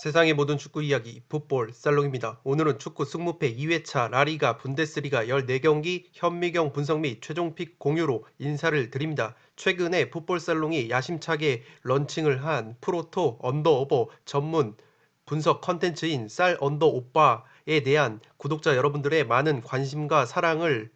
세상의 모든 축구 이야기 풋볼 살롱입니다. 오늘은 축구 승무패 2회차 라리가 분데스리가 14경기 현미경 분석 및 최종 픽 공유로 인사를 드립니다. 최근에 풋볼 살롱이 야심차게 런칭을 한 프로토 언더오버 전문 분석 컨텐츠인 쌀 언더 오빠에 대한 구독자 여러분들의 많은 관심과 사랑을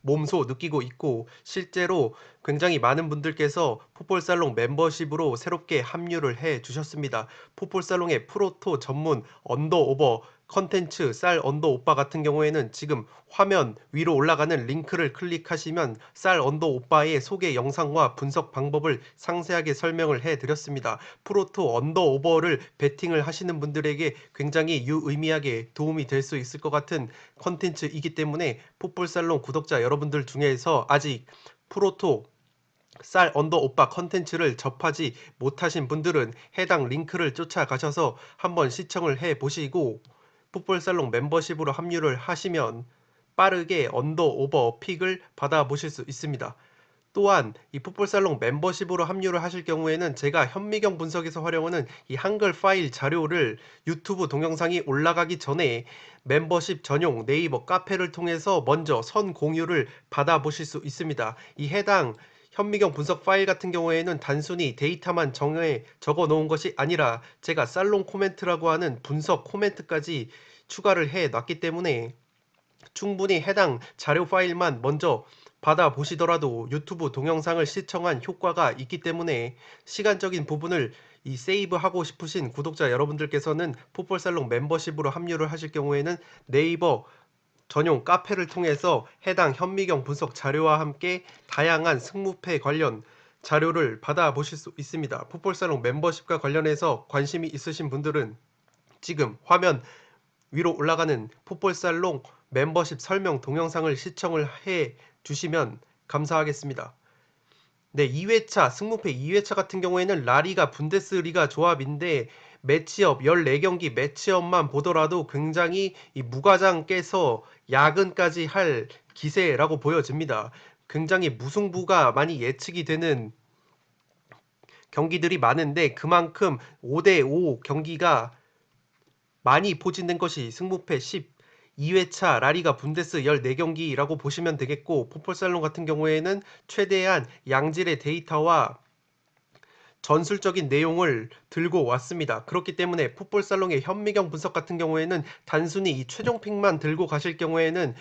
몸소 느끼고 있고, 실제로 굉장히 많은 분들께서 풋볼살롱 멤버십으로 새롭게 합류를 해 주셨습니다. 풋볼살롱의 프로토 전문 언더오버 컨텐츠 쌀 언더 오빠 같은 경우에는 지금 화면 위로 올라가는 링크를 클릭하시면 쌀 언더 오빠의 소개 영상과 분석 방법을 상세하게 설명을 해 드렸습니다. 프로토 언더 오버를 베팅을 하시는 분들에게 굉장히 유의미하게 도움이 될 수 있을 것 같은 컨텐츠이기 때문에 풋볼살롱 구독자 여러분들 중에서 아직 프로토 쌀 언더 오빠 컨텐츠를 접하지 못하신 분들은 해당 링크를 쫓아가셔서 한번 시청을 해 보시고 풋볼살롱 멤버십으로 합류를 하시면 빠르게 언더 오버 픽을 받아보실 수 있습니다. 또한 이 풋볼살롱 멤버십으로 합류를 하실 경우에는 제가 현미경 분석에서 활용하는 이 한글 파일 자료를 유튜브 동영상이 올라가기 전에 멤버십 전용 네이버 카페를 통해서 먼저 선 공유를 받아보실 수 있습니다. 이 해당 현미경 분석 파일 같은 경우에는 단순히 데이터만 적어 놓은 것이 아니라 제가 살롱 코멘트라고 하는 분석 코멘트까지 추가를 해 놨기 때문에 충분히 해당 자료 파일만 먼저 받아보시더라도 유튜브 동영상을 시청한 효과가 있기 때문에 시간적인 부분을 이 세이브하고 싶으신 구독자 여러분들께서는 풋볼살롱 멤버십으로 합류를 하실 경우에는 네이버 전용 카페를 통해서 해당 현미경 분석 자료와 함께 다양한 승무패 관련 자료를 받아보실 수 있습니다. 풋볼살롱 멤버십과 관련해서 관심이 있으신 분들은 지금 화면 위로 올라가는 풋볼살롱 멤버십 설명 동영상을 시청을 해 주시면 감사하겠습니다. 네, 2회차 승무패 2회차 같은 경우에는 라리가 분데스리가 조합인데 매치업 14경기 매치업만 보더라도 굉장히 이 무과장 깨서 야근까지 할 기세라고 보여집니다. 굉장히 무승부가 많이 예측이 되는 경기들이 많은데 그만큼 5대5 경기가 많이 포진된 것이 승무패 12회차 라리가 분데스 14경기라고 보시면 되겠고, 풋볼살롱 같은 경우에는 최대한 양질의 데이터와 전술적인 내용을 들고 왔습니다. 그렇기 때문에 풋볼살롱의 현미경 분석 같은 경우에는 단순히 이 최종픽만 들고 가실 경우에는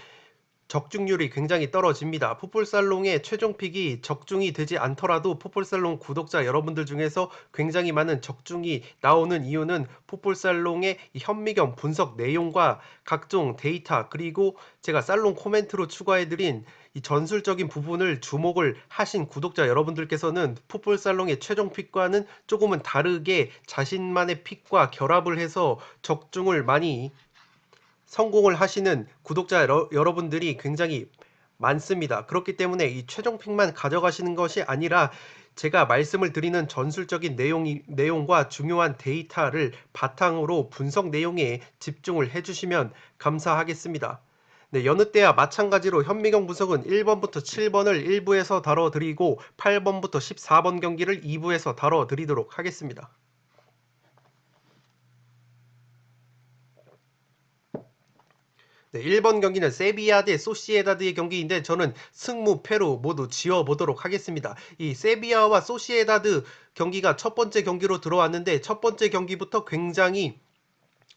적중률이 굉장히 떨어집니다. 풋볼살롱의 최종 픽이 적중이 되지 않더라도 풋볼살롱 구독자 여러분들 중에서 굉장히 많은 적중이 나오는 이유는 풋볼살롱의 이 현미경 분석 내용과 각종 데이터, 그리고 제가 살롱 코멘트로 추가해드린 이 전술적인 부분을 주목을 하신 구독자 여러분들께서는 풋볼살롱의 최종 픽과는 조금은 다르게 자신만의 픽과 결합을 해서 적중을 많이 성공을 하시는 구독자 여러분들이 굉장히 많습니다. 그렇기 때문에 이 최종 픽만 가져가시는 것이 아니라 제가 말씀을 드리는 전술적인 내용과 중요한 데이터를 바탕으로 분석 내용에 집중을 해주시면 감사하겠습니다. 네, 여느 때와 마찬가지로 현미경 분석은 1번부터 7번을 1부에서 다뤄드리고 8번부터 14번 경기를 2부에서 다뤄드리도록 하겠습니다. 네, 1번 경기는 세비야 대 소시에다드의 경기인데 저는 승무 패로 모두 지어보도록 하겠습니다. 이 세비야와 소시에다드 경기가 첫 번째 경기로 들어왔는데 첫 번째 경기부터 굉장히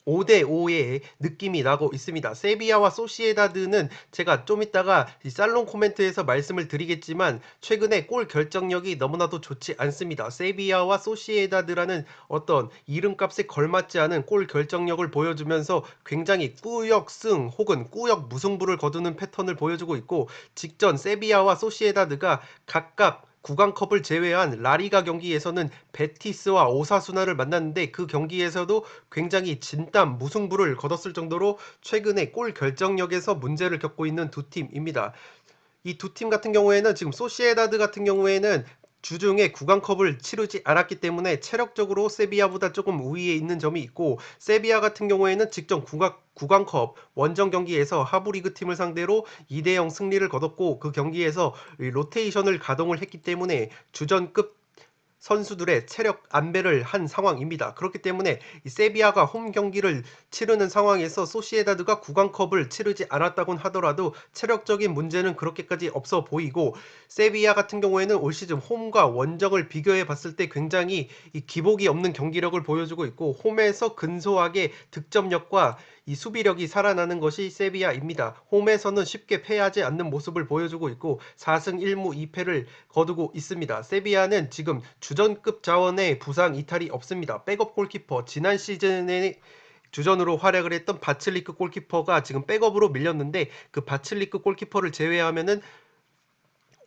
5대5의 느낌이 나고 있습니다. 세비야와 소시에다드는 제가 좀 이따가 이 살롱 코멘트에서 말씀을 드리겠지만 최근에 골 결정력이 너무나도 좋지 않습니다. 세비야와 소시에다드라는 어떤 이름값에 걸맞지 않은 골 결정력을 보여주면서 굉장히 꾸역승 혹은 꾸역 무승부를 거두는 패턴을 보여주고 있고, 직전 세비야와 소시에다드가 각각 구강컵을 제외한 라리가 경기에서는 베티스와 오사수나를 만났는데 그 경기에서도 굉장히 진땀 무승부를 거뒀을 정도로 최근에 골 결정력에서 문제를 겪고 있는 두 팀입니다. 이 두 팀 같은 경우에는 지금 소시에다드 같은 경우에는 주중에 구강컵을 치르지 않았기 때문에 체력적으로 세비야보다 조금 우위에 있는 점이 있고, 세비야 같은 경우에는 직전 구강컵 원정 경기에서 하부리그 팀을 상대로 2대0 승리를 거뒀고 그 경기에서 로테이션을 가동을 했기 때문에 주전급 선수들의 체력 안배를 한 상황입니다. 그렇기 때문에 이 세비야가 홈 경기를 치르는 상황에서 소시에다드가 구강컵을 치르지 않았다곤 하더라도 체력적인 문제는 그렇게까지 없어 보이고, 세비야 같은 경우에는 올 시즌 홈과 원정을 비교해 봤을 때 굉장히 이 기복이 없는 경기력을 보여주고 있고, 홈에서 근소하게 득점력과 이 수비력이 살아나는 것이 세비야입니다. 홈에서는 쉽게 패하지 않는 모습을 보여주고 있고 4승 1무 2패를 거두고 있습니다. 세비야는 지금 주전급 자원의 부상 이탈이 없습니다. 백업 골키퍼, 지난 시즌에 주전으로 활약을 했던 바칠리크 골키퍼가 지금 백업으로 밀렸는데, 그 바칠리크 골키퍼를 제외하면은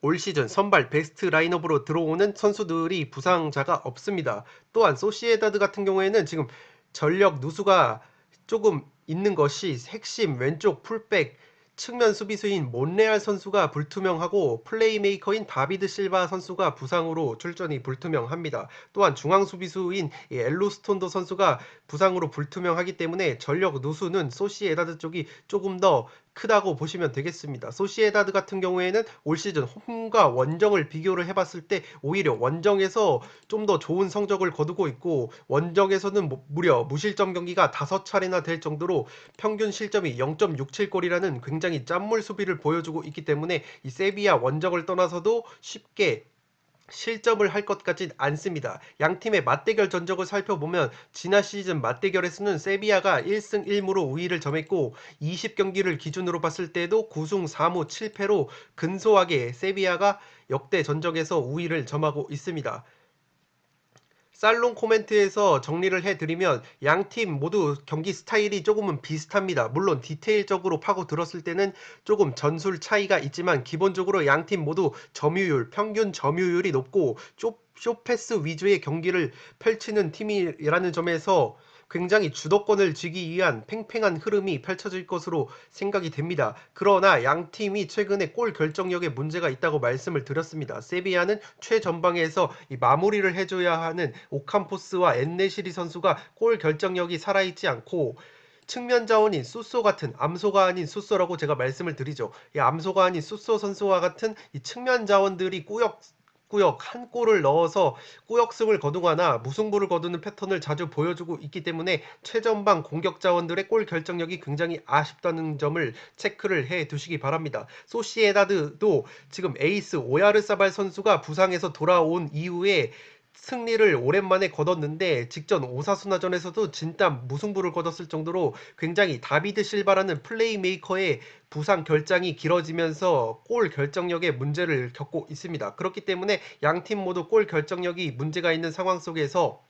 올 시즌 선발 베스트 라인업으로 들어오는 선수들이 부상자가 없습니다. 또한 소시에다드 같은 경우에는 지금 전력 누수가 조금 있는 것이, 핵심 왼쪽 풀백 측면 수비수인 몬레알 선수가 불투명하고 플레이메이커인 다비드 실바 선수가 부상으로 출전이 불투명합니다. 또한 중앙 수비수인 엘로스톤도 선수가 부상으로 불투명하기 때문에 전력 누수는 소시에다드 쪽이 조금 더 크다고 보시면 되겠습니다. 소시에다드 같은 경우에는 올 시즌 홈과 원정을 비교를 해봤을 때 오히려 원정에서 좀 더 좋은 성적을 거두고 있고, 원정에서는 무려 무실점 경기가 5차례나 될 정도로 평균 실점이 0.67골이라는 굉장히 짠물 수비를 보여주고 있기 때문에 이 세비야 원정을 떠나서도 쉽게 실점을 할 것 같진 않습니다. 양 팀의 맞대결 전적을 살펴보면 지난 시즌 맞대결에서는 세비야가 1승 1무로 우위를 점했고, 20경기를 기준으로 봤을 때도 9승 4무 7패로 근소하게 세비야가 역대 전적에서 우위를 점하고 있습니다. 살롱 코멘트에서 정리를 해드리면 양 팀 모두 경기 스타일이 조금은 비슷합니다. 물론 디테일적으로 파고 들었을 때는 조금 전술 차이가 있지만 기본적으로 양 팀 모두 점유율, 평균 점유율이 높고 쇼패스 위주의 경기를 펼치는 팀이라는 점에서 굉장히 주도권을 쥐기 위한 팽팽한 흐름이 펼쳐질 것으로 생각이 됩니다. 그러나 양 팀이 최근에 골 결정력에 문제가 있다고 말씀을 드렸습니다. 세비야는 최전방에서 이 마무리를 해줘야 하는 오캄포스와 엔네시리 선수가 골 결정력이 살아있지 않고, 측면 자원인 수소 같은, 암소가 아닌 수소라고 제가 말씀을 드리죠. 이 암소가 아닌 수소 선수와 같은 이 측면 자원들이 꾸역꾸역 한 골을 넣어서 꾸역승을 거두거나 무승부를 거두는 패턴을 자주 보여주고 있기 때문에 최전방 공격 자원들의 골 결정력이 굉장히 아쉽다는 점을 체크를 해 두시기 바랍니다. 소시에다드도 지금 에이스 오야르사발 선수가 부상에서 돌아온 이후에 승리를 오랜만에 거뒀는데, 직전 오사수나전에서도 진땀 무승부를 거뒀을 정도로 굉장히 다비드 실바라는 플레이메이커의 부상 결장이 길어지면서 골 결정력에 문제를 겪고 있습니다. 그렇기 때문에 양 팀 모두 골 결정력이 문제가 있는 상황 속에서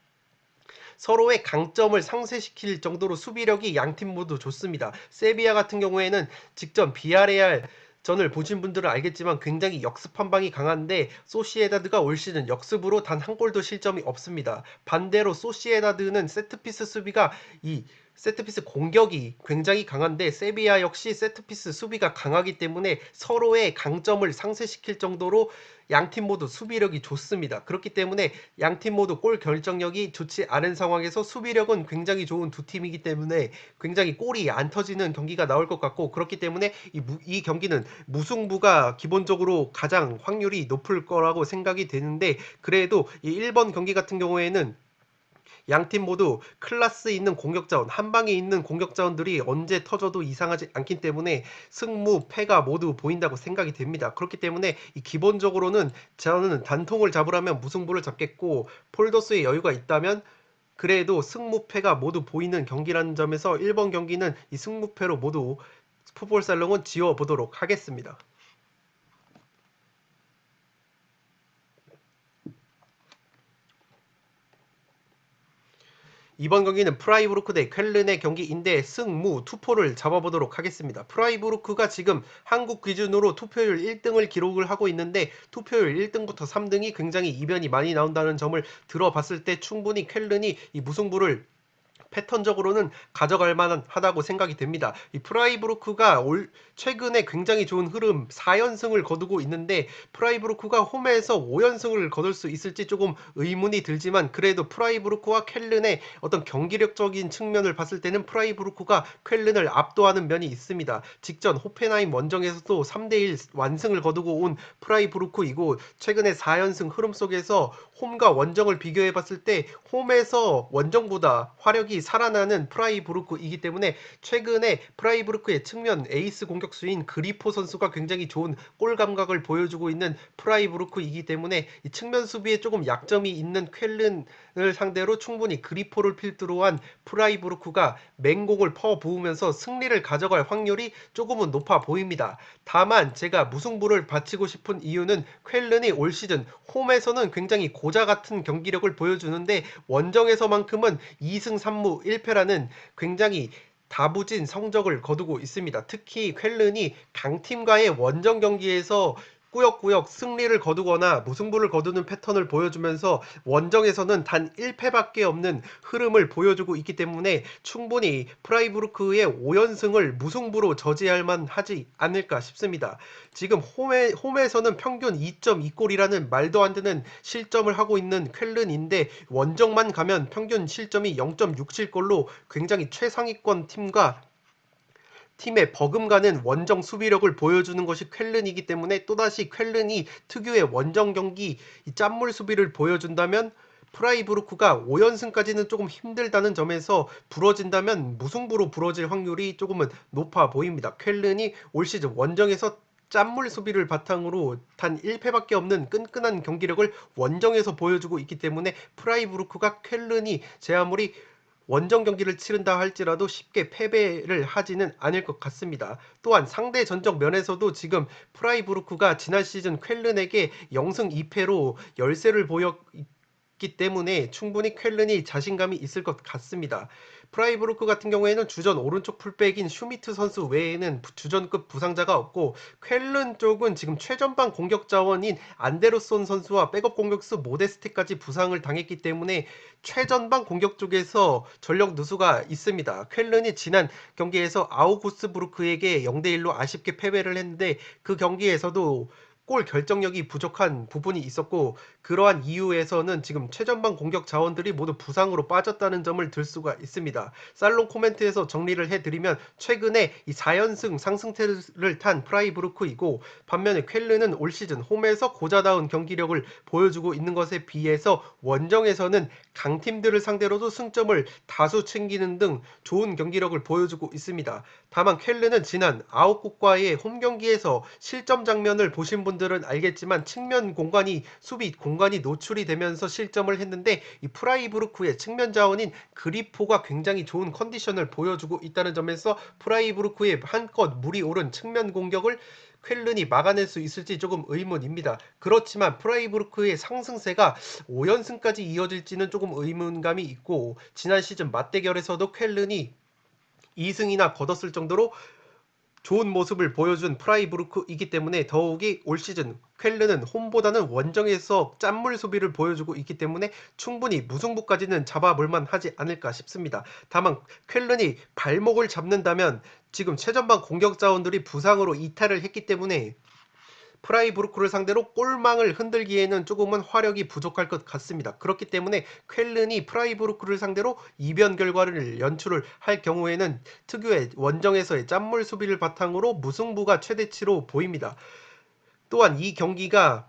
서로의 강점을 상쇄시킬 정도로 수비력이 양 팀 모두 좋습니다. 세비야 같은 경우에는 직전 비아레알 전을 보신 분들은 알겠지만 굉장히 역습 한 방이 강한데, 소시에다드가 올 시즌 역습으로 단 한 골도 실점이 없습니다. 반대로 소시에다드는 세트피스 수비가 이 세트피스 공격이 굉장히 강한데, 세비야 역시 세트피스 수비가 강하기 때문에 서로의 강점을 상쇄시킬 정도로 양팀 모두 수비력이 좋습니다. 그렇기 때문에 양팀 모두 골 결정력이 좋지 않은 상황에서 수비력은 굉장히 좋은 두 팀이기 때문에 굉장히 골이 안 터지는 경기가 나올 것 같고, 그렇기 때문에 이 경기는 무승부가 기본적으로 가장 확률이 높을 거라고 생각이 되는데, 그래도 이 1번 경기 같은 경우에는 양팀 모두 클래스 있는 공격자원, 한 방에 있는 공격자원들이 언제 터져도 이상하지 않기 때문에 승무, 패가 모두 보인다고 생각이 됩니다. 그렇기 때문에 이 기본적으로는 저는 단통을 잡으라면 무승부를 잡겠고, 폴더스의 여유가 있다면 그래도 승무패가 모두 보이는 경기라는 점에서 1번 경기는 이 승무패로 모두 풋볼살롱은 지워보도록 하겠습니다. 이번 경기는 프라이부르크 대 쾰른의 경기인데 승무 투포를 잡아보도록 하겠습니다. 프라이부르크가 지금 한국 기준으로 투표율 1등을 기록을 하고 있는데, 투표율 1등부터 3등이 굉장히 이변이 많이 나온다는 점을 들어봤을 때 충분히 쾰른이 이 무승부를 패턴적으로는 가져갈 만하다고 생각이 됩니다. 이 프라이부르크가 최근에 굉장히 좋은 흐름 4연승을 거두고 있는데 프라이부르크가 홈에서 5연승을 거둘 수 있을지 조금 의문이 들지만 그래도 프라이부르크와 쾰른의 어떤 경기력적인 측면을 봤을 때는 프라이부르크가 쾰른을 압도하는 면이 있습니다. 직전 호펜하임 원정에서도 3대1 완승을 거두고 온 프라이부르크이고 최근에 4연승 흐름 속에서 홈과 원정을 비교해 봤을 때 홈에서 원정보다 화력이 살아나는 프라이부르크이기 때문에 최근에 프라이부르크의 측면 에이스 공격수인 그리포 선수가 굉장히 좋은 골 감각을 보여주고 있는 프라이부르크이기 때문에 이 측면 수비에 조금 약점이 있는 쾰른을 상대로 충분히 그리포를 필두로 한 프라이부르크가 맹공을 퍼부으면서 승리를 가져갈 확률이 조금은 높아 보입니다. 다만 제가 무승부를 바치고 싶은 이유는 쾰른이 올 시즌 홈에서는 굉장히 고자 같은 경기력을 보여주는데 원정에서만큼은 2승 3무 1패라는 굉장히 다부진 성적을 거두고 있습니다. 특히 쾰른이 강팀과의 원정 경기에서 꾸역꾸역 승리를 거두거나 무승부를 거두는 패턴을 보여주면서 원정에서는 단 1패밖에 없는 흐름을 보여주고 있기 때문에 충분히 프라이부르크의 5연승을 무승부로 저지할 만하지 않을까 싶습니다. 지금 홈에서는 평균 2.2골이라는 말도 안 되는 실점을 하고 있는 쾰른인데 원정만 가면 평균 실점이 0.67골로 굉장히 최상위권 팀의 버금가는 원정 수비력을 보여주는 것이 쾰른이기 때문에 또다시 쾰른이 특유의 원정 경기 이 짠물 수비를 보여준다면 프라이부르크가 5연승까지는 조금 힘들다는 점에서 부러진다면 무승부로 부러질 확률이 조금은 높아 보입니다. 쾰른이 올 시즌 원정에서 짠물 수비를 바탕으로 단 1패밖에 없는 끈끈한 경기력을 원정에서 보여주고 있기 때문에 프라이부르크가 쾰른이 제 아무리 원정 경기를 치른다 할지라도 쉽게 패배를 하지는 않을 것 같습니다. 또한 상대 전적 면에서도 지금 프라이부르크가 지난 시즌 쾰른에게 0승 2패로 열세를 보였기 때문에 충분히 쾰른이 자신감이 있을 것 같습니다. 프라이부르크 같은 경우에는 주전 오른쪽 풀백인 슈미트 선수 외에는 주전급 부상자가 없고 쾰른 쪽은 지금 최전방 공격 자원인 안데르손 선수와 백업 공격수 모데스테까지 부상을 당했기 때문에 최전방 공격 쪽에서 전력 누수가 있습니다. 쾰른이 지난 경기에서 아우구스부르크에게 0대1로 아쉽게 패배를 했는데 그 경기에서도 골 결정력이 부족한 부분이 있었고 그러한 이유에서는 지금 최전방 공격 자원들이 모두 부상으로 빠졌다는 점을 들 수가 있습니다. 살롱 코멘트에서 정리를 해드리면 최근에 이 4연승 상승세를 탄 프라이부르크이고 반면에 쾰른은 올 시즌 홈에서 고자다운 경기력을 보여주고 있는 것에 비해서 원정에서는 강팀들을 상대로도 승점을 다수 챙기는 등 좋은 경기력을 보여주고 있습니다. 다만 쾰른은 지난 아웃국과의 홈경기에서 실점 장면을 보신 분들은 알겠지만 측면 공간이 수비 공간이 노출이 되면서 실점을 했는데 이 프라이부르크의 측면 자원인 그리포가 굉장히 좋은 컨디션을 보여주고 있다는 점에서 프라이부르크의 한껏 물이 오른 측면 공격을 쾰른이 막아낼 수 있을지 조금 의문입니다. 그렇지만 프라이부르크의 상승세가 5연승까지 이어질지는 조금 의문감이 있고 지난 시즌 맞대결에서도 쾰른이 2승이나 거뒀을 정도로 좋은 모습을 보여준 프라이부르크이기 때문에 더욱이 올 시즌 쾰른은 홈보다는 원정에서 짠물 수비를 보여주고 있기 때문에 충분히 무승부까지는 잡아볼만 하지 않을까 싶습니다. 다만 쾰른이 발목을 잡는다면 지금 최전방 공격 자원들이 부상으로 이탈을 했기 때문에 프라이부르크를 상대로 골망을 흔들기에는 조금은 화력이 부족할 것 같습니다. 그렇기 때문에 쾰른이 프라이부르크를 상대로 이변 결과를 연출을 할 경우에는 특유의 원정에서의 짠물 수비를 바탕으로 무승부가 최대치로 보입니다. 또한 이 경기가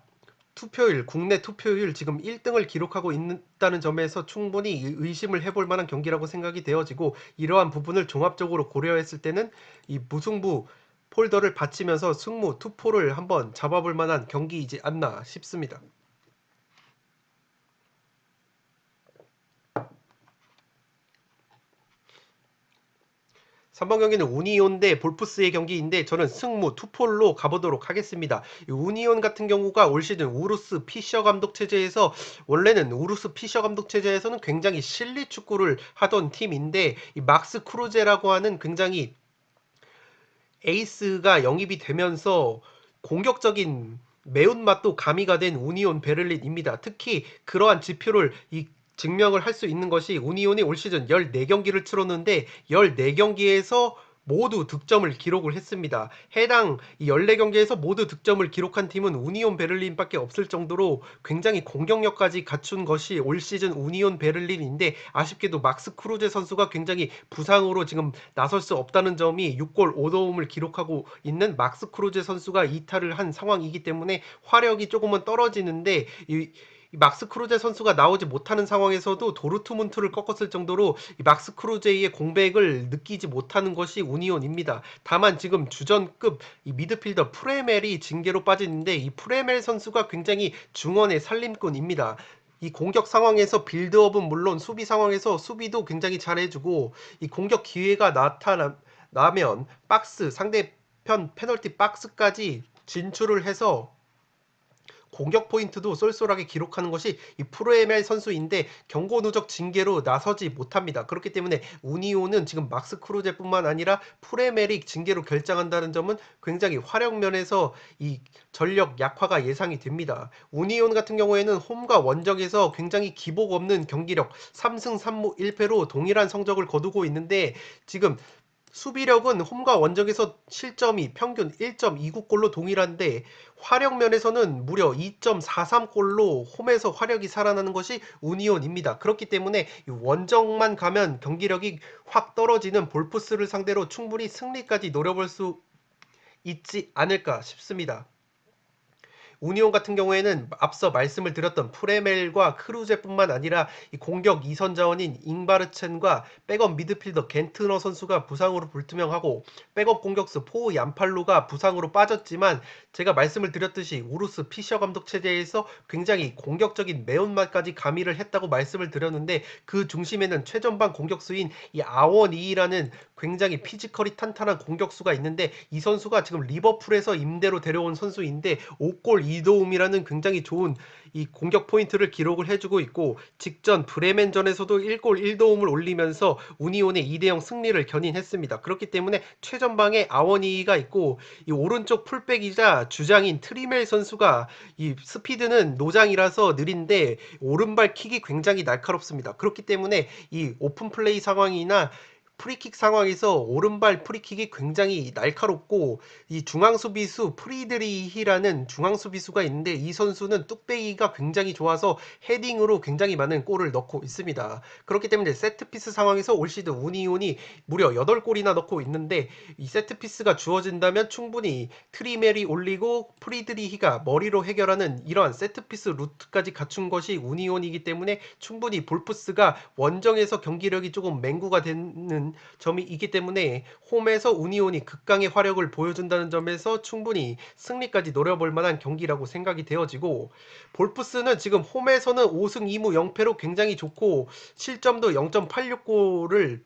국내 투표율 지금 1등을 기록하고 있다는 점에서 충분히 의심을 해볼 만한 경기라고 생각이 되어지고 이러한 부분을 종합적으로 고려했을 때는 이 무승부 폴더를 바치면서 승무 투포를 한번 잡아볼 만한 경기이지 않나 싶습니다. 3번 경기는 우니온 대 볼프스의 경기인데 저는 승무 투폴로 가보도록 하겠습니다. 우니온 같은 경우가 올 시즌 우루스 피셔 감독 체제에서 원래는 우루스 피셔 감독 체제에서는 굉장히 실리 축구를 하던 팀인데 이 막스 크루제라고 하는 굉장히 에이스가 영입이 되면서 공격적인 매운맛도 가미가 된 우니온 베를린입니다. 특히 그러한 지표를 이 증명을 할 수 있는 것이 우니온이 올 시즌 14경기를 치렀는데 14경기에서 모두 득점을 기록을 했습니다. 해당 이 14경기에서 모두 득점을 기록한 팀은 우니온 베를린밖에 없을 정도로 굉장히 공격력까지 갖춘 것이 올 시즌 우니온 베를린인데 아쉽게도 막스 크루제 선수가 굉장히 부상으로 지금 나설 수 없다는 점이 6골 5도움을 기록하고 있는 막스 크루제 선수가 이탈을 한 상황이기 때문에 화력이 조금은 떨어지는데 이 막스 크루제 선수가 나오지 못하는 상황에서도 도르트문트를 꺾었을 정도로 이 막스 크루제의 공백을 느끼지 못하는 것이 우니온입니다. 다만 지금 주전급 이 미드필더 프레멜이 징계로 빠지는데 이 프레멜 선수가 굉장히 중원의 살림꾼입니다. 이 공격 상황에서 빌드업은 물론 수비 상황에서 수비도 굉장히 잘해주고 이 공격 기회가 나면 박스 상대편 페널티 박스까지 진출을 해서 공격 포인트도 쏠쏠하게 기록하는 것이 이 프로ML 선수인데 경고 누적 징계로 나서지 못합니다. 그렇기 때문에 우니온은 지금 막스 크루제뿐만 아니라 프레메릭 징계로 결정한다는 점은 굉장히 화력 면에서 이 전력 약화가 예상이 됩니다. 우니온 같은 경우에는 홈과 원정에서 굉장히 기복 없는 경기력 3승 3무 1패로 동일한 성적을 거두고 있는데 지금 수비력은 홈과 원정에서 실점이 평균 1.29골로 동일한데 화력 면에서는 무려 2.43골로 홈에서 화력이 살아나는 것이 우니온입니다. 그렇기 때문에 원정만 가면 경기력이 확 떨어지는 볼프스를 상대로 충분히 승리까지 노려볼 수 있지 않을까 싶습니다. 우니온 같은 경우에는 앞서 말씀을 드렸던 프레멜과 크루제뿐만 아니라 이 공격 2선 자원인 잉바르첸과 백업 미드필더 겐트너 선수가 부상으로 불투명하고 백업 공격수 포우 얀팔로가 부상으로 빠졌지만 제가 말씀을 드렸듯이 우루스 피셔 감독 체제에서 굉장히 공격적인 매운맛까지 가미를 했다고 말씀을 드렸는데 그 중심에는 최전방 공격수인 이 아원이라는 굉장히 피지컬이 탄탄한 공격수가 있는데 이 선수가 지금 리버풀에서 임대로 데려온 선수인데 5골 2도움이라는 굉장히 좋은 이 공격 포인트를 기록을 해주고 있고 직전 브레멘전에서도 1골 1도움을 올리면서 우니온의 2대0 승리를 견인했습니다. 그렇기 때문에 최전방에 아워니가 있고 이 오른쪽 풀백이자 주장인 트리멜 선수가 이 스피드는 노장이라서 느린데 오른발 킥이 굉장히 날카롭습니다. 그렇기 때문에 이 오픈 플레이 상황이나 프리킥 상황에서 오른발 프리킥이 굉장히 날카롭고 이 중앙 수비수 프리드리히라는 중앙 수비수가 있는데 이 선수는 뚝배기가 굉장히 좋아서 헤딩으로 굉장히 많은 골을 넣고 있습니다. 그렇기 때문에 세트피스 상황에서 올 시즌 우니온이 무려 8골이나 넣고 있는데 이 세트피스가 주어진다면 충분히 트리멜이 올리고 프리드리히가 머리로 해결하는 이러한 세트피스 루트까지 갖춘 것이 우니온이기 때문에 충분히 볼프스가 원정에서 경기력이 조금 맹구가 되는 점이 있기 때문에 홈에서 우니온이 극강의 화력을 보여준다는 점에서 충분히 승리까지 노려볼 만한 경기라고 생각이 되어지고 볼프스는 지금 홈에서는 5승 2무 0패로 굉장히 좋고 실점도 0.86골을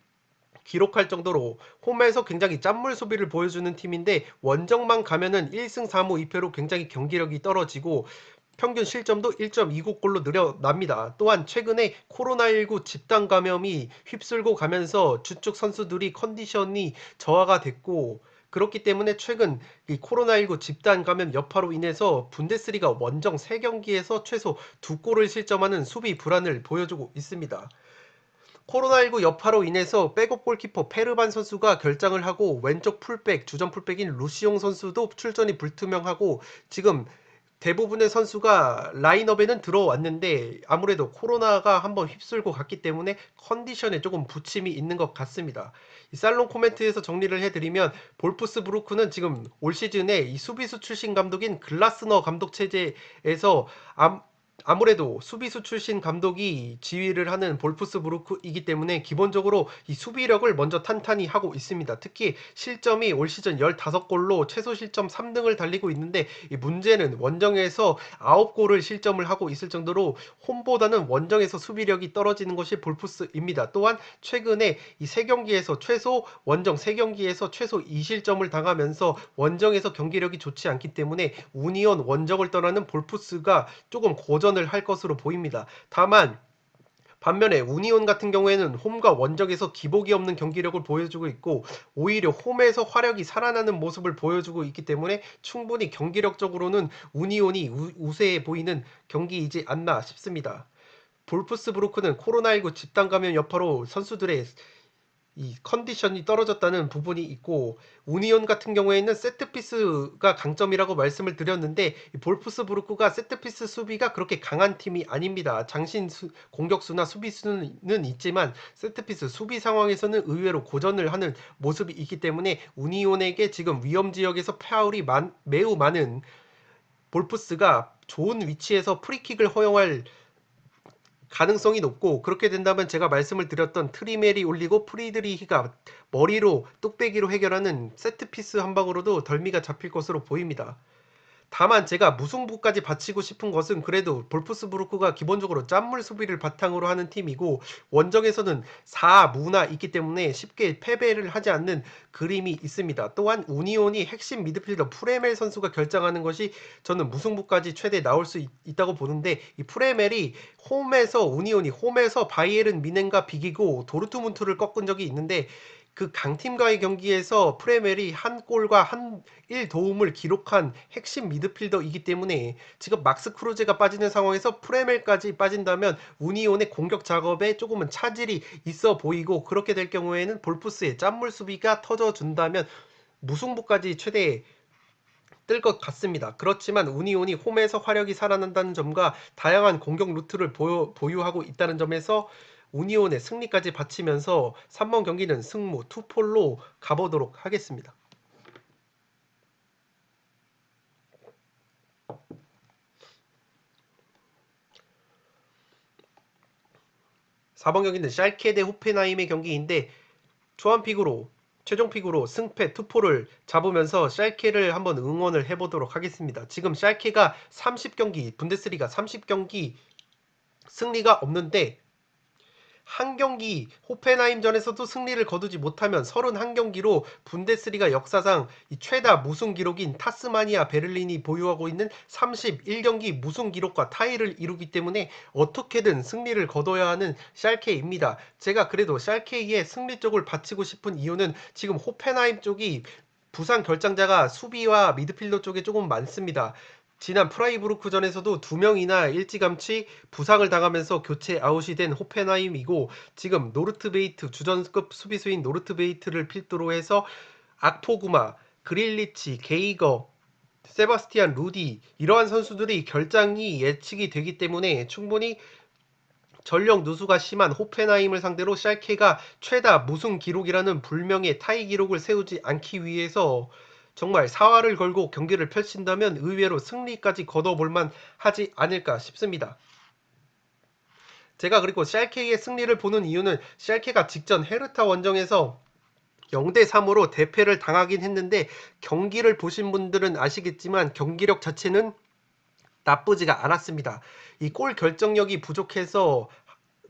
기록할 정도로 홈에서 굉장히 짠물 수비를 보여주는 팀인데 원정만 가면은 1승 4무 2패로 굉장히 경기력이 떨어지고 평균 실점도 1.29골로 늘어납니다. 또한 최근에 코로나19 집단 감염이 휩쓸고 가면서 주축 선수들이 컨디션이 저하가 됐고 그렇기 때문에 최근 이 코로나19 집단 감염 여파로 인해서 분데스리가 원정 3경기에서 최소 2골을 실점하는 수비 불안을 보여주고 있습니다. 코로나19 여파로 인해서 백업 골키퍼 페르반 선수가 결장을 하고 왼쪽 풀백, 주전 풀백인 루시옹 선수도 출전이 불투명하고 지금 대부분의 선수가 라인업에는 들어왔는데 아무래도 코로나가 한번 휩쓸고 갔기 때문에 컨디션에 조금 부침이 있는 것 같습니다. 이 살롱 코멘트에서 정리를 해드리면 볼프스부르크는 지금 올 시즌에 이 수비수 출신 감독인 글라스너 감독 체제에서 아무래도 수비수 출신 감독이 지휘를 하는 볼프스부르크이기 때문에 기본적으로 이 수비력을 먼저 탄탄히 하고 있습니다. 특히 실점이 올 시즌 15골로 최소 실점 3등을 달리고 있는데 이 문제는 원정에서 9골을 실점을 하고 있을 정도로 홈보다는 원정에서 수비력이 떨어지는 것이 볼프스입니다. 또한 최근에 이 3경기에서 최소 원정 3경기에서 최소 2실점을 당하면서 원정에서 경기력이 좋지 않기 때문에 우니온 원정을 떠나는 볼프스가 조금 고전을 할 것으로 보입니다. 다만 반면에 우니온 같은 경우에는 홈과 원정에서 기복이 없는 경기력을 보여주고 있고 오히려 홈에서 화력이 살아나는 모습을 보여주고 있기 때문에 충분히 경기력적으로는 우니온이 우세해 보이는 경기이지 않나 싶습니다. 볼프스부르크는 코로나19 집단 감염 여파로 선수들의 이 컨디션이 떨어졌다는 부분이 있고, 우니온 같은 경우에는 세트피스가 강점이라고 말씀을 드렸는데, 이 볼프스부르크가 세트피스 수비가 그렇게 강한 팀이 아닙니다. 공격수나 수비수는 있지만 세트피스 수비 상황에서는 의외로 고전을 하는 모습이 있기 때문에 우니온에게 지금 위험 지역에서 파울이 매우 많은 볼프스가 좋은 위치에서 프리킥을 허용할 가능성이 높고, 그렇게 된다면 제가 말씀을 드렸던 트리멜이 올리고 프리드리히가 머리로 뚝배기로 해결하는 세트피스 한 방으로도 덜미가 잡힐 것으로 보입니다. 다만 제가 무승부까지 바치고 싶은 것은, 그래도 볼프스부르크가 기본적으로 짠물 수비를 바탕으로 하는 팀이고 원정에서는 4무나 있기 때문에 쉽게 패배를 하지 않는 그림이 있습니다. 또한 우니온이 핵심 미드필더 프레멜 선수가 결정하는 것이 저는 무승부까지 최대 나올 수 있다고 보는데, 이 프레멜이 우니온이 홈에서 바이에른 미넨과 비기고 도르트문트를 꺾은 적이 있는데, 그 강팀과의 경기에서 프레멜이 한 골과 한 1도움을 기록한 핵심 미드필더이기 때문에 지금 막스 크루제가 빠지는 상황에서 프레멜까지 빠진다면 우니온의 공격 작업에 조금은 차질이 있어 보이고, 그렇게 될 경우에는 볼프스의 짠물 수비가 터져준다면 무승부까지 최대 뜰 것 같습니다. 그렇지만 우니온이 홈에서 화력이 살아난다는 점과 다양한 공격 루트를 보유하고 있다는 점에서 우니온의 승리까지 바치면서 3번 경기는 승무 투폴로 가보도록 하겠습니다. 4번 경기는 샬케 대 호펜하임의 경기인데, 최종 픽으로 승패 투포를 잡으면서 샬케를 한번 응원을 해보도록 하겠습니다. 지금 샬케가 30경기, 분데스리가 30경기 승리가 없는데, 한 경기 호펜하임전에서도 승리를 거두지 못하면 31경기로 분데스리가 역사상 이 최다 무승 기록인 타스마니아 베를린이 보유하고 있는 31경기 무승 기록과 타이를 이루기 때문에 어떻게든 승리를 거둬야 하는 샬케입니다. 제가 그래도 샬케의 승리 쪽을 바치고 싶은 이유는, 지금 호펜하임 쪽이 부상 결장자가 수비와 미드필더 쪽에 조금 많습니다. 지난 프라이부르크전에서도 2명이나 일찌감치 부상을 당하면서 교체 아웃이 된 호펜하임이고, 지금 노르트베이트, 주전급 수비수인 노르트베이트를 필두로 해서 악포구마, 그릴리치, 게이거, 세바스티안 루디, 이러한 선수들이 결장이 예측이 되기 때문에 충분히 전력 누수가 심한 호펜하임을 상대로 샬케가 최다 무승 기록이라는 불명의 타이 기록을 세우지 않기 위해서 정말 사활을 걸고 경기를 펼친다면 의외로 승리까지 거둬볼만 하지 않을까 싶습니다. 제가 그리고 샬케의 승리를 보는 이유는, 샬케가 직전 헤르타 원정에서 0대3으로 대패를 당하긴 했는데, 경기를 보신 분들은 아시겠지만 경기력 자체는 나쁘지가 않았습니다. 이 골 결정력이 부족해서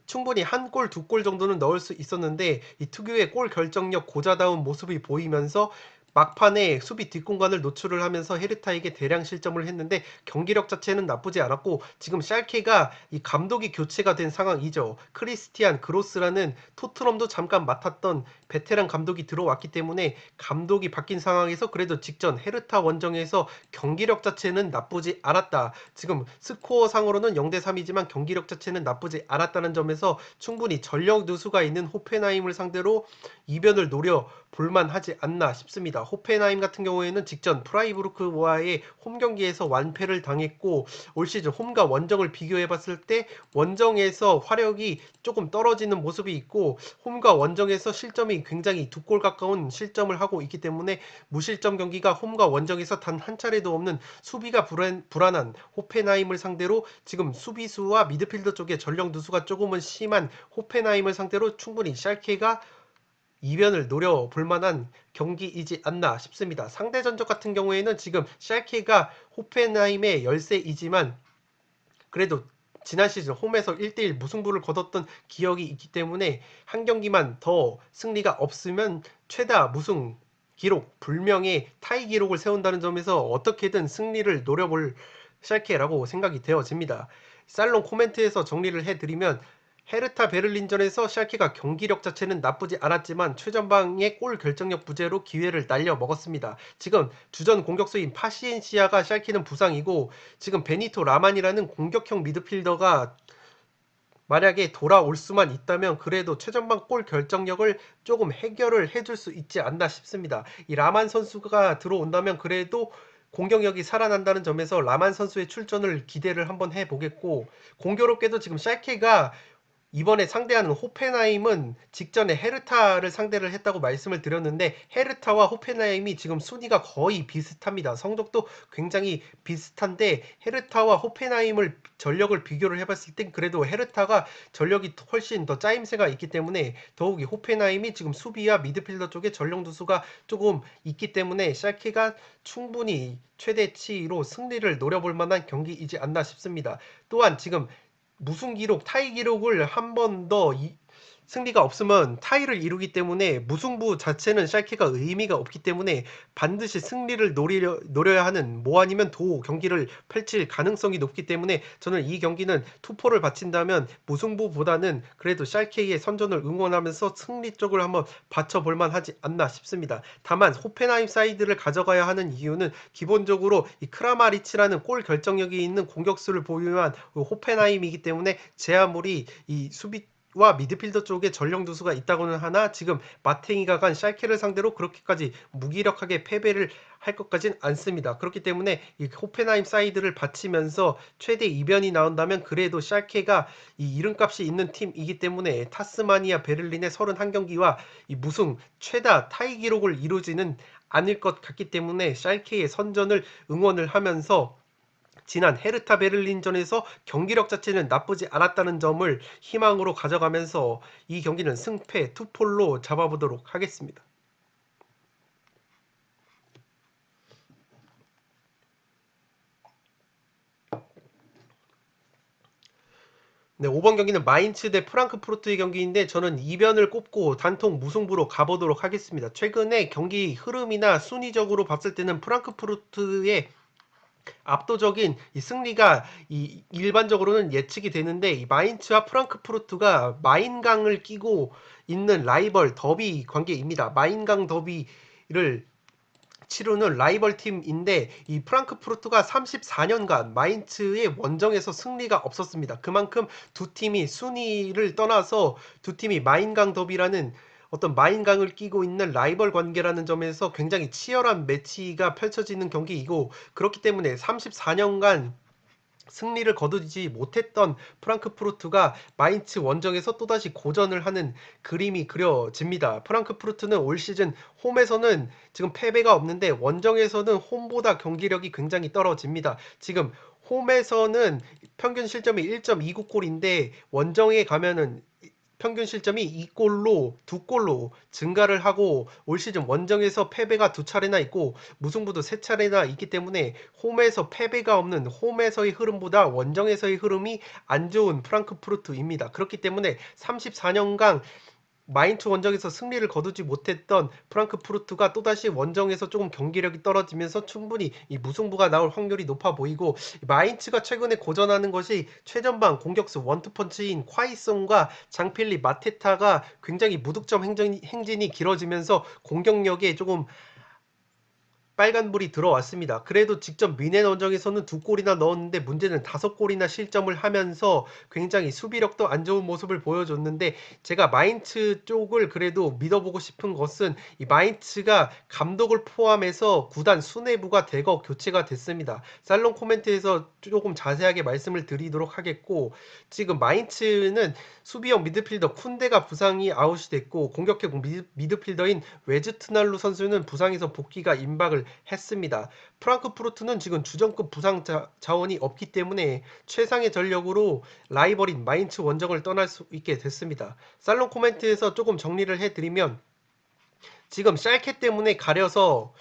충분히 한 골, 두 골 정도는 넣을 수 있었는데, 이 특유의 골 결정력 고자다운 모습이 보이면서 막판에 수비 뒷공간을 노출을 하면서 헤르타에게 대량 실점을 했는데, 경기력 자체는 나쁘지 않았고, 지금 샬케가 이 감독이 교체가 된 상황이죠. 크리스티안 그로스라는 토트넘도 잠깐 맡았던 베테랑 감독이 들어왔기 때문에, 감독이 바뀐 상황에서 그래도 직전 헤르타 원정에서 경기력 자체는 나쁘지 않았다. 지금 스코어 상으로는 0대3이지만 경기력 자체는 나쁘지 않았다는 점에서 충분히 전력 누수가 있는 호펜하임을 상대로 이변을 노려 볼만하지 않나 싶습니다. 호펜하임 같은 경우에는 직전 프라이부르크와의 홈 경기에서 완패를 당했고, 올 시즌 홈과 원정을 비교해봤을 때 원정에서 화력이 조금 떨어지는 모습이 있고, 홈과 원정에서 실점이 굉장히 두 골 가까운 실점을 하고 있기 때문에 무실점 경기가 홈과 원정에서 단 한 차례도 없는 수비가 불안한 호펜하임을 상대로, 지금 수비수와 미드필더 쪽에 전력 누수가 조금은 심한 호펜하임을 상대로 충분히 샬케가 이변을 노려볼 만한 경기이지 않나 싶습니다. 상대 전적 같은 경우에는 지금 샬케가 호펜하임의 열세이지만, 그래도 지난 시즌 홈에서 1대1 무승부를 거뒀던 기억이 있기 때문에 한 경기만 더 승리가 없으면 최다 무승 기록, 불명의 타이 기록을 세운다는 점에서 어떻게든 승리를 노려볼 샬케라고 생각이 되어집니다. 살롱 코멘트에서 정리를 해드리면, 헤르타 베를린전에서 샬케가 경기력 자체는 나쁘지 않았지만 최전방의 골 결정력 부재로 기회를 날려 먹었습니다. 지금 주전 공격수인 파시엔시아가 샬케는 부상이고, 지금 베니토 라만이라는 공격형 미드필더가 만약에 돌아올 수만 있다면 그래도 최전방 골 결정력을 조금 해결을 해줄 수 있지 않나 싶습니다. 이 라만 선수가 들어온다면 그래도 공격력이 살아난다는 점에서 라만 선수의 출전을 기대를 한번 해보겠고, 공교롭게도 지금 샬케가 이번에 상대하는 호펜하임은 직전에 헤르타를 상대를 했다고 말씀을 드렸는데, 헤르타와 호펜하임이 지금 순위가 거의 비슷합니다. 성적도 굉장히 비슷한데, 헤르타와 호펜하임을 전력을 비교를 해봤을 땐 그래도 헤르타가 전력이 훨씬 더 짜임새가 있기 때문에 더욱이 호펜하임이 지금 수비와 미드필더 쪽에 전력 누수가 조금 있기 때문에 샬케가 충분히 최대치로 승리를 노려볼 만한 경기이지 않나 싶습니다. 또한 지금 무승 기록, 타이 기록을 한 번 더 승리가 없으면 타이를 이루기 때문에 무승부 자체는 샬케가 의미가 없기 때문에 반드시 승리를 노려야 하는, 뭐 아니면 도 경기를 펼칠 가능성이 높기 때문에 저는 이 경기는 투포를 바친다면 무승부보다는 그래도 샬케의 선전을 응원하면서 승리 쪽을 한번 받쳐볼 만하지 않나 싶습니다. 다만 호펜하임 사이드를 가져가야 하는 이유는 기본적으로 이 크라마리치라는 골 결정력이 있는 공격수를 보유한 호펜하임이기 때문에 제 아무리 이 수비와 미드필더 쪽에 전력 누수가 있다고는 하나 지금 마탱이가 간 샬케를 상대로 그렇게까지 무기력하게 패배를 할 것까진 않습니다. 그렇기 때문에 이 호펜하임 사이드를 바치면서 최대 이변이 나온다면 그래도 샬케가 이 이름값이 있는 팀이기 때문에 타스마니아 베를린의 31경기와 이 무승 최다 타이 기록을 이루지는 않을 것 같기 때문에 샬케의 선전을 응원을 하면서 지난 헤르타 베를린전에서 경기력 자체는 나쁘지 않았다는 점을 희망으로 가져가면서 이 경기는 승패 투폴로 잡아보도록 하겠습니다. 네, 5번 경기는 마인츠 대 프랑크푸르트의 경기인데 저는 이변을 꼽고 단통 무승부로 가보도록 하겠습니다. 최근에 경기 흐름이나 순위적으로 봤을 때는 프랑크푸르트의 압도적인 이 승리가 일반적으로는 예측이 되는데, 이 마인츠와 프랑크푸르트가 마인강을 끼고 있는 라이벌 더비 관계입니다. 마인강 더비를 치르는 라이벌 팀인데 이 프랑크푸르트가 34년간 마인츠의 원정에서 승리가 없었습니다. 그만큼 두 팀이 순위를 떠나서 두 팀이 마인강 더비라는 어떤 마인강을 끼고 있는 라이벌 관계라는 점에서 굉장히 치열한 매치가 펼쳐지는 경기이고, 그렇기 때문에 34년간 승리를 거두지 못했던 프랑크푸르트가 마인츠 원정에서 또다시 고전을 하는 그림이 그려집니다. 프랑크푸르트는 올 시즌 홈에서는 지금 패배가 없는데 원정에서는 홈보다 경기력이 굉장히 떨어집니다. 지금 홈에서는 평균 실점이 1.29골인데 원정에 가면은 평균 실점이 2골로 2골로 증가를 하고, 올 시즌 원정에서 패배가 2차례나 있고 무승부도 3차례나 있기 때문에 홈에서 패배가 없는 홈에서의 흐름보다 원정에서의 흐름이 안 좋은 프랑크푸르트입니다. 그렇기 때문에 34년간 마인츠 원정에서 승리를 거두지 못했던 프랑크푸르트가 또다시 원정에서 조금 경기력이 떨어지면서 충분히 이 무승부가 나올 확률이 높아 보이고, 마인츠가 최근에 고전하는 것이 최전방 공격수 원투펀치인 콰이송과 장필리 마테타가 굉장히 무득점 행진이 길어지면서 공격력에 조금 빨간불이 들어왔습니다. 그래도 직접 미넨 원정에서는 2골이나 넣었는데 문제는 5골이나 실점을 하면서 굉장히 수비력도 안 좋은 모습을 보여줬는데, 제가 마인츠 쪽을 그래도 믿어보고 싶은 것은 이 마인츠가 감독을 포함해서 구단 수뇌부가 대거 교체가 됐습니다. 살롱 코멘트에서 조금 자세하게 말씀을 드리도록 하겠고, 지금 마인츠는 수비형 미드필더 쿤데가 부상이 아웃이 됐고, 공격형 미드필더인 웨즈트날루 선수는 부상에서 복귀가 임박을 했습니다. 프랑크푸르트는 지금 주전급 부상 자원이 없기 때문에 최상의 전력으로 라이벌인 마인츠 원정을 떠날 수 있게 됐습니다. 살롱 코멘트에서 조금 정리를 해드리면, 지금 샬케 때문에 가려서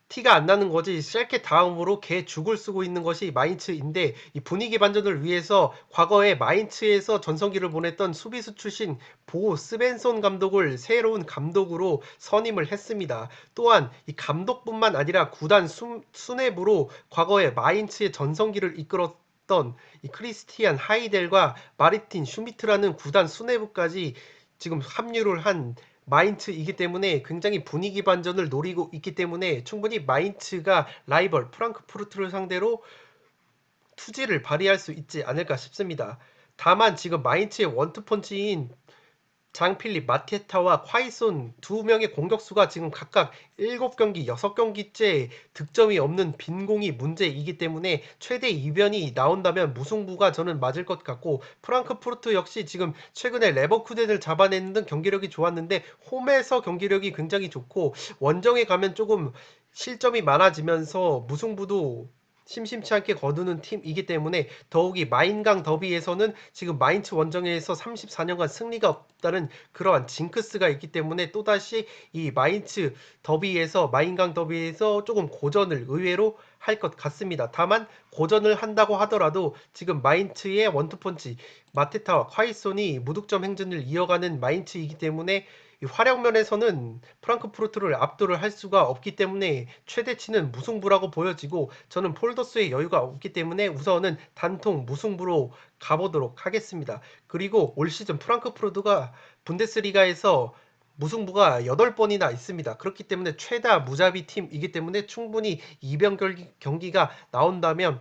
티가 안 나는 거지 샬케 다음으로 개 죽을 쓰고 있는 것이 마인츠인데, 이 분위기 반전을 위해서 과거에 마인츠에서 전성기를 보냈던 수비수 출신 보 스벤손 감독을 새로운 감독으로 선임을 했습니다. 또한 이 감독뿐만 아니라 구단 수뇌부로 과거에 마인츠의 전성기를 이끌었던 이 크리스티안 하이델과 마르틴 슈미트라는 구단 수뇌부까지 지금 합류를 한 마인츠이기 때문에 굉장히 분위기 반전을 노리고 있기 때문에 충분히 마인츠가 라이벌 프랑크푸르트를 상대로 투지를 발휘할 수 있지 않을까 싶습니다. 다만 지금 마인츠의 원투펀치인 장필립, 마테타와 콰이손 두 명의 공격수가 지금 각각 7경기, 6경기째 득점이 없는 빈공이 문제이기 때문에 최대 이변이 나온다면 무승부가 저는 맞을 것 같고, 프랑크푸르트 역시 지금 최근에 레버쿠젠을 잡아내는 등 경기력이 좋았는데 홈에서 경기력이 굉장히 좋고 원정에 가면 조금 실점이 많아지면서 무승부도 심심치 않게 거두는 팀이기 때문에 더욱이 마인강 더비에서는 지금 마인츠 원정에서 34년간 승리가 없다는 그러한 징크스가 있기 때문에 또다시 이 마인강 더비에서 조금 고전을 의외로 할 것 같습니다. 다만 고전을 한다고 하더라도 지금 마인츠의 원투펀치 마테타와 콰이손이 무득점 행진을 이어가는 마인츠이기 때문에 이 활약면에서는 프랑크푸르트를 압도를 할 수가 없기 때문에 최대치는 무승부라고 보여지고, 저는 폴더스의 여유가 없기 때문에 우선은 단통 무승부로 가보도록 하겠습니다. 그리고 올 시즌 프랑크푸르트가 분데스리가에서 무승부가 8번이나 있습니다. 그렇기 때문에 최다 무자비 팀이기 때문에 충분히 이변 경기가 나온다면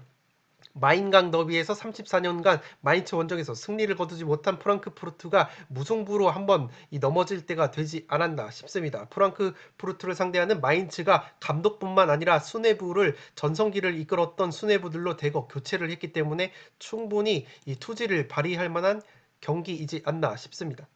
마인강 더비에서 34년간 마인츠 원정에서 승리를 거두지 못한 프랑크푸르트가 무승부로 한번 넘어질 때가 되지 않았나 싶습니다. 프랑크푸르트를 상대하는 마인츠가 감독뿐만 아니라 수뇌부를 전성기를 이끌었던 수뇌부들로 대거 교체를 했기 때문에 충분히 이 투지를 발휘할 만한 경기이지 않나 싶습니다.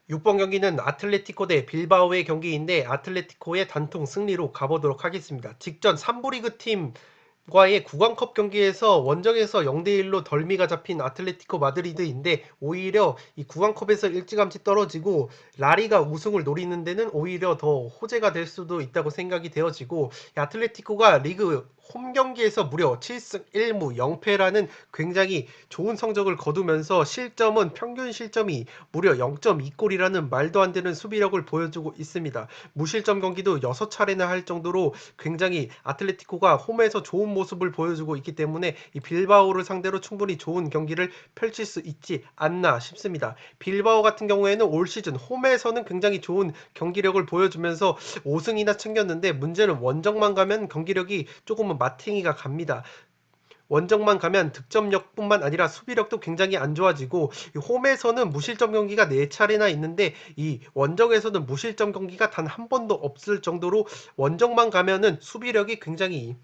6번 경기는 아틀레티코 대 빌바오의 경기인데 아틀레티코의 단통 승리로 가보도록 하겠습니다. 직전 3부 리그 팀과의 구강컵 경기에서 원정에서 0대1로 덜미가 잡힌 아틀레티코 마드리드인데 오히려 이 구강컵에서 일찌감치 떨어지고 라리가 우승을 노리는 데는 오히려 더 호재가 될 수도 있다고 생각이 되어지고, 아틀레티코가 리그 홈 경기에서 무려 7승 1무 0패라는 굉장히 좋은 성적을 거두면서 실점은 평균 실점이 무려 0.2골이라는 말도 안 되는 수비력을 보여주고 있습니다. 무실점 경기도 6차례나 할 정도로 굉장히 아틀레티코가 홈에서 좋은 모습을 보여주고 있기 때문에 이 빌바오를 상대로 충분히 좋은 경기를 펼칠 수 있지 않나 싶습니다. 빌바오 같은 경우에는 올 시즌 홈에서는 굉장히 좋은 경기력을 보여주면서 5승이나 챙겼는데 문제는 원정만 가면 경기력이 조금은 마탱이가 갑니다. 원정만 가면 득점력뿐만 아니라 수비력도 굉장히 안 좋아지고, 홈에서는 무실점 경기가 4차례나 있는데 이 원정에서는 무실점 경기가 단 한 번도 없을 정도로 원정만 가면은 수비력이 굉장히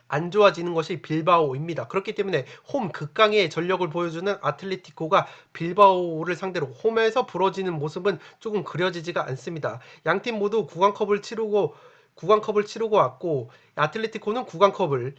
안 좋아지는 것이 빌바오입니다. 그렇기 때문에 홈 극강의 전력을 보여주는 아틀레티코가 빌바오를 상대로 홈에서 부러지는 모습은 조금 그려지지가 않습니다. 양팀 모두 구강컵을 치르고 왔고, 아틀레티코는 구강컵을,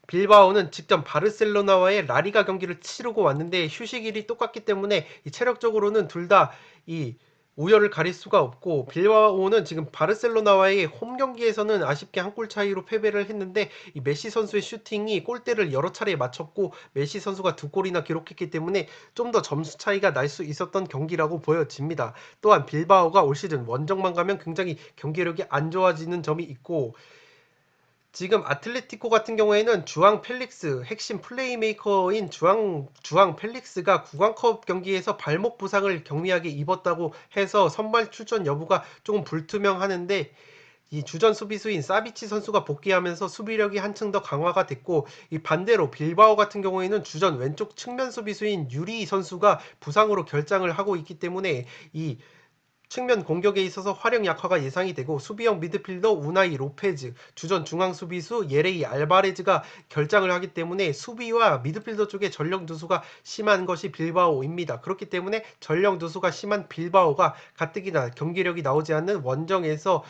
빌바오는 직접 바르셀로나와의 라리가 경기를 치르고 왔는데 휴식일이 똑같기 때문에 이 체력적으로는 둘 다 이 우열을 가릴 수가 없고, 빌바오는 지금 바르셀로나와의 홈 경기에서는 아쉽게 한 골 차이로 패배를 했는데 이 메시 선수의 슈팅이 골대를 여러 차례 맞췄고 메시 선수가 2골이나 기록했기 때문에 좀 더 점수 차이가 날 수 있었던 경기라고 보여집니다. 또한 빌바오가 올 시즌 원정만 가면 굉장히 경기력이 안 좋아지는 점이 있고, 지금 아틀레티코 같은 경우에는 주앙 펠릭스, 핵심 플레이메이커인 주앙 펠릭스가 구강컵 경기에서 발목 부상을 경미하게 입었다고 해서 선발 출전 여부가 조금 불투명하는데, 이 주전 수비수인 사비치 선수가 복귀하면서 수비력이 한층 더 강화가 됐고, 이 반대로 빌바오 같은 경우에는 주전 왼쪽 측면 수비수인 유리 선수가 부상으로 결장을 하고 있기 때문에 이 측면 공격에 있어서 활용 약화가 예상이 되고, 수비형 미드필더 우나이 로페즈, 주전 중앙 수비수 예레이 알바레즈가 결장을 하기 때문에 수비와 미드필더 쪽에 전력 누수가 심한 것이 빌바오입니다. 그렇기 때문에 전력 누수가 심한 빌바오가 가뜩이나 경기력이 나오지 않는 원정에서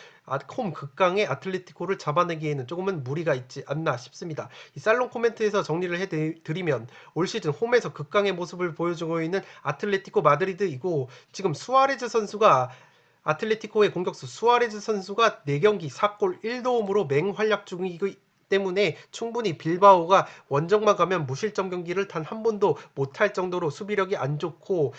홈 극강의 아틀레티코를 잡아내기에는 조금은 무리가 있지 않나 싶습니다. 이 살롱 코멘트에서 정리를 해드리면 올 시즌 홈에서 극강의 모습을 보여주고 있는 아틀레티코 마드리드이고, 지금 아틀레티코의 공격수 수아레즈 선수가 4경기 4골 1도움으로 맹활약 중이고 때문에 충분히 빌바오가 원정만 가면 무실점 경기를 단 한 번도 못할 정도로 수비력이 안 좋고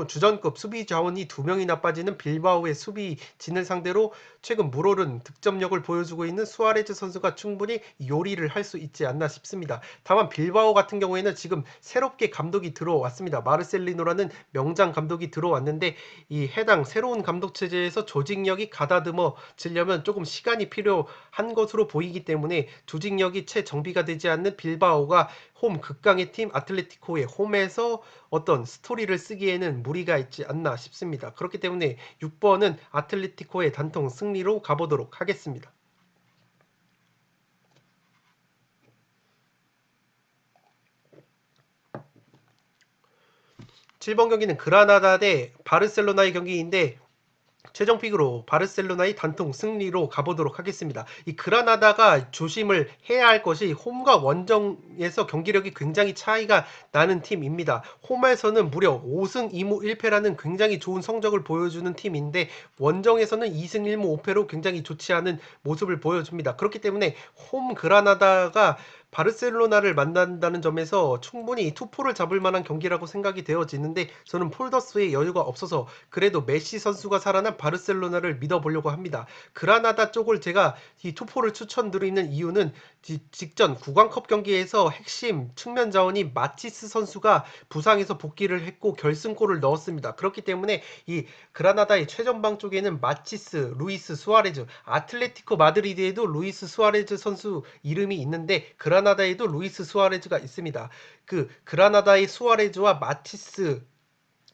주전급 수비 자원이 두 명이나 빠지는 빌바오의 수비진을 상대로 최근 물오른 득점력을 보여주고 있는 수아레즈 선수가 충분히 요리를 할 수 있지 않나 싶습니다. 다만 빌바오 같은 경우에는 지금 새롭게 감독이 들어왔습니다. 마르셀리노라는 명장 감독이 들어왔는데 이 해당 새로운 감독 체제에서 조직력이 가다듬어지려면 조금 시간이 필요한 것으로 보이기 때문에 조직력이 채 정비가 되지 않는 빌바오가 홈 극강의 팀 아틀레티코의 홈에서 어떤 스토리를 쓰기에는 무리가 있지 않나 싶습니다. 그렇기 때문에 6번은 아틀레티코의 단통 승리로 가보도록 하겠습니다. 7번 경기는 그라나다 대 바르셀로나의 경기인데 최종 픽으로 바르셀로나의 단통 승리로 가보도록 하겠습니다. 이 그라나다가 조심을 해야 할 것이 홈과 원정에서 경기력이 굉장히 차이가 나는 팀입니다. 홈에서는 무려 5승 2무 1패라는 굉장히 좋은 성적을 보여주는 팀인데 원정에서는 2승 1무 5패로 굉장히 좋지 않은 모습을 보여줍니다. 그렇기 때문에 홈 그라나다가 바르셀로나를 만난다는 점에서 충분히 투포를 잡을 만한 경기라고 생각이 되어지는데 저는 폴더스의 여유가 없어서 그래도 메시 선수가 살아난 바르셀로나를 믿어보려고 합니다. 그라나다 쪽을 제가 이 투포를 추천드리는 이유는 직전 구강컵 경기에서 핵심 측면 자원이 마치스 선수가 부상에서 복귀를 했고 결승골을 넣었습니다. 그렇기 때문에 이 그라나다의 최전방 쪽에는 마치스, 루이스 수아레즈, 아틀레티코 마드리드에도 루이스 수아레즈 선수 이름이 있는데 그라나다에도 루이스 수아레즈가 있습니다. 그 그라나다의 수아레즈와 마티스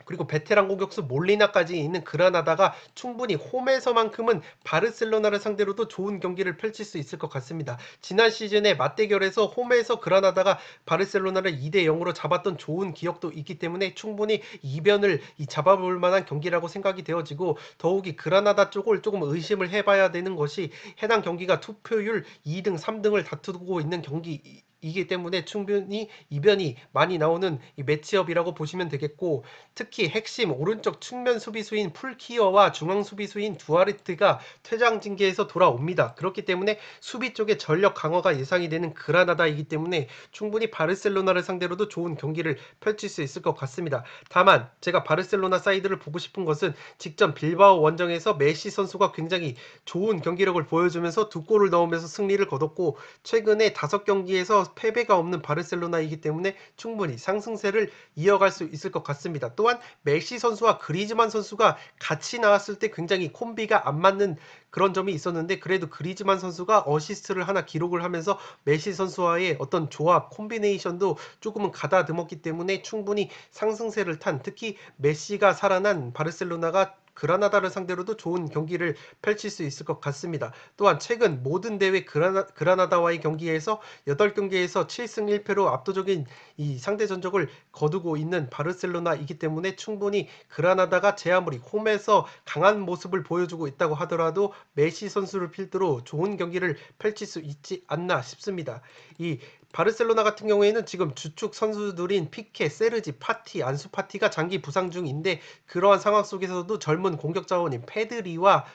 그리고 베테랑 공격수 몰리나까지 있는 그라나다가 충분히 홈에서만큼은 바르셀로나를 상대로도 좋은 경기를 펼칠 수 있을 것 같습니다. 지난 시즌에 맞대결에서 홈에서 그라나다가 바르셀로나를 2대 0으로 잡았던 좋은 기억도 있기 때문에 충분히 이변을 잡아볼 만한 경기라고 생각이 되어지고 더욱이 그라나다 쪽을 조금 의심을 해봐야 되는 것이 해당 경기가 투표율 2등, 3등을 다투고 있는 경기 이기 때문에 충분히 이변이 많이 나오는 이 매치업이라고 보시면 되겠고 특히 핵심 오른쪽 측면 수비수인 풀키어와 중앙 수비수인 두아레트가 퇴장 징계에서 돌아옵니다. 그렇기 때문에 수비 쪽에 전력 강화가 예상이 되는 그라나다이기 때문에 충분히 바르셀로나를 상대로도 좋은 경기를 펼칠 수 있을 것 같습니다. 다만 제가 바르셀로나 사이드를 보고 싶은 것은 직전 빌바오 원정에서 메시 선수가 굉장히 좋은 경기력을 보여주면서 두 골을 넣으면서 승리를 거뒀고 최근에 5경기에서 패배가 없는 바르셀로나이기 때문에 충분히 상승세를 이어갈 수 있을 것 같습니다. 또한 메시 선수와 그리즈만 선수가 같이 나왔을 때 굉장히 콤비가 안 맞는 그런 점이 있었는데 그래도 그리즈만 선수가 어시스트를 하나 기록을 하면서 메시 선수와의 어떤 조합 콤비네이션도 조금은 가다듬었기 때문에 충분히 상승세를 탄 특히 메시가 살아난 바르셀로나가 그라나다를 상대로도 좋은 경기를 펼칠 수 있을 것 같습니다. 또한 최근 모든 대회 그라나다와의 경기에서 8경기에서 7승 1패로 압도적인 이 상대 전적을 거두고 있는 바르셀로나이기 때문에 충분히 그라나다가 제 아무리 홈에서 강한 모습을 보여주고 있다고 하더라도 메시 선수를 필두로 좋은 경기를 펼칠 수 있지 않나 싶습니다. 이 바르셀로나 같은 경우에는 지금 주축 선수들인 피케, 세르지, 파티, 안수 파티가 장기 부상 중인데 그러한 상황 속에서도 젊은 공격 자원인 페드리와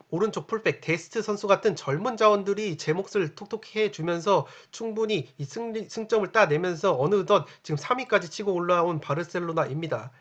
오른쪽 풀백 데스트 선수 같은 젊은 자원들이 제 몫을 톡톡히 해주면서 충분히 이 승점을 따내면서 어느덧 지금 3위까지 치고 올라온 바르셀로나입니다.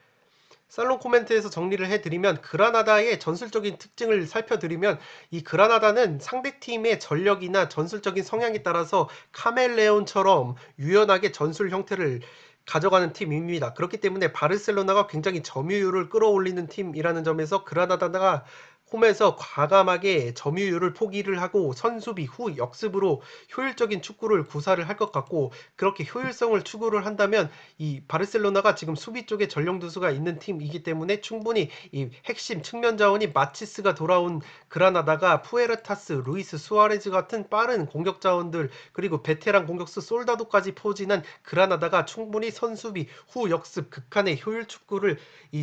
살롱 코멘트에서 정리를 해드리면 그라나다의 전술적인 특징을 살펴드리면 이 그라나다는 상대팀의 전력이나 전술적인 성향에 따라서 카멜레온처럼 유연하게 전술 형태를 가져가는 팀입니다. 그렇기 때문에 바르셀로나가 굉장히 점유율을 끌어올리는 팀이라는 점에서 그라나다가 홈에서 과감하게 점유율을 포기를 하고 선수비 후 역습으로 효율적인 축구를 구사를 할 것 같고 그렇게 효율성을 추구를 한다면 이 바르셀로나가 지금 수비 쪽에 전력두수가 있는 팀이기 때문에 충분히 이 핵심 측면 자원이 마치스가 돌아온 그라나다가 푸에르타스, 루이스 수아레즈 같은 빠른 공격 자원들 그리고 베테랑 공격수 솔다도까지 포진한 그라나다가 충분히 선수비 후 역습 극한의 효율 축구를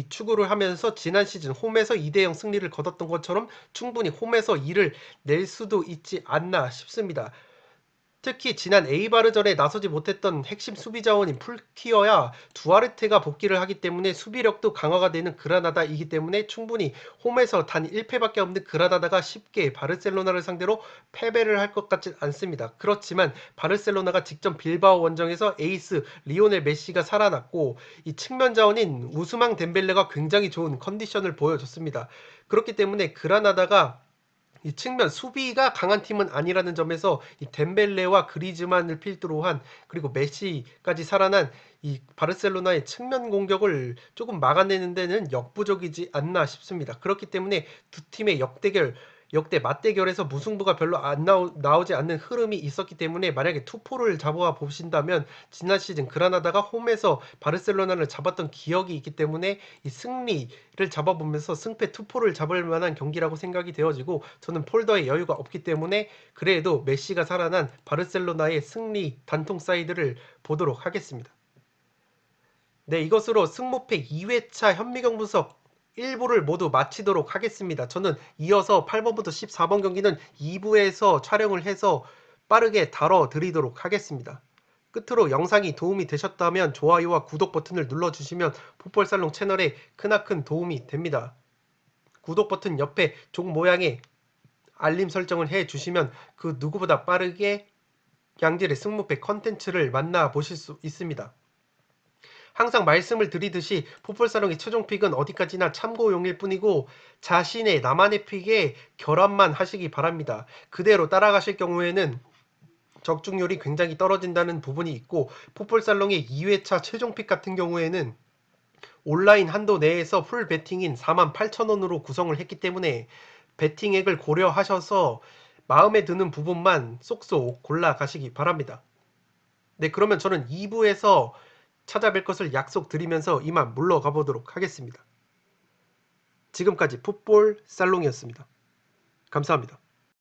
추구를 하면서 지난 시즌 홈에서 2대0 승리를 거뒀던 것처럼 충분히 홈에서 이를 낼 수도 있지 않나 싶습니다. 특히 지난 에이바르전에 나서지 못했던 핵심 수비 자원인 풀키어야 두아르테가 복귀를 하기 때문에 수비력도 강화가 되는 그라나다이기 때문에 충분히 홈에서 단 1패밖에 없는 그라나다가 쉽게 바르셀로나를 상대로 패배를 할 것 같진 않습니다. 그렇지만 바르셀로나가 직전 빌바오 원정에서 에이스 리오넬 메시가 살아났고 이 측면 자원인 우스망 덴벨레가 굉장히 좋은 컨디션을 보여줬습니다. 그렇기 때문에 그라나다가 이 측면 수비가 강한 팀은 아니라는 점에서 이 덴벨레와 그리즈만을 필두로 한 그리고 메시까지 살아난 이 바르셀로나의 측면 공격을 조금 막아내는 데는 역부족이지 않나 싶습니다. 그렇기 때문에 두 팀의 역대 맞대결에서 무승부가 별로 안 나오지 않는 흐름이 있었기 때문에 만약에 투포를 잡아 보신다면 지난 시즌 그라나다가 홈에서 바르셀로나를 잡았던 기억이 있기 때문에 이 승리를 잡아보면서 승패 투포를 잡을 만한 경기라고 생각이 되어지고 저는 폴더에 여유가 없기 때문에 그래도 메시가 살아난 바르셀로나의 승리 단통 사이드를 보도록 하겠습니다. 네, 이것으로 승무패 2회차 현미경 분석 1부를 모두 마치도록 하겠습니다. 저는 이어서 8번부터 14번 경기는 2부에서 촬영을 해서 빠르게 다뤄드리도록 하겠습니다. 끝으로 영상이 도움이 되셨다면 좋아요와 구독 버튼을 눌러주시면 풋볼살롱 채널에 크나큰 도움이 됩니다. 구독 버튼 옆에 종 모양의 알림 설정을 해주시면 그 누구보다 빠르게 양질의 승무패 컨텐츠를 만나보실 수 있습니다. 항상 말씀을 드리듯이 풋볼사롱의 최종 픽은 어디까지나 참고용일 뿐이고 자신의 나만의 픽에 결함만 하시기 바랍니다. 그대로 따라가실 경우에는 적중률이 굉장히 떨어진다는 부분이 있고 풋볼살롱의 2회차 최종 픽 같은 경우에는 온라인 한도 내에서 풀 베팅인 48,000원으로 구성을 했기 때문에 베팅액을 고려하셔서 마음에 드는 부분만 쏙쏙 골라가시기 바랍니다. 네, 그러면 저는 2부에서 찾아뵐 것을 약속드리면서 이만 물러가 보도록 하겠습니다. 지금까지 풋볼 살롱이었습니다. 감사합니다.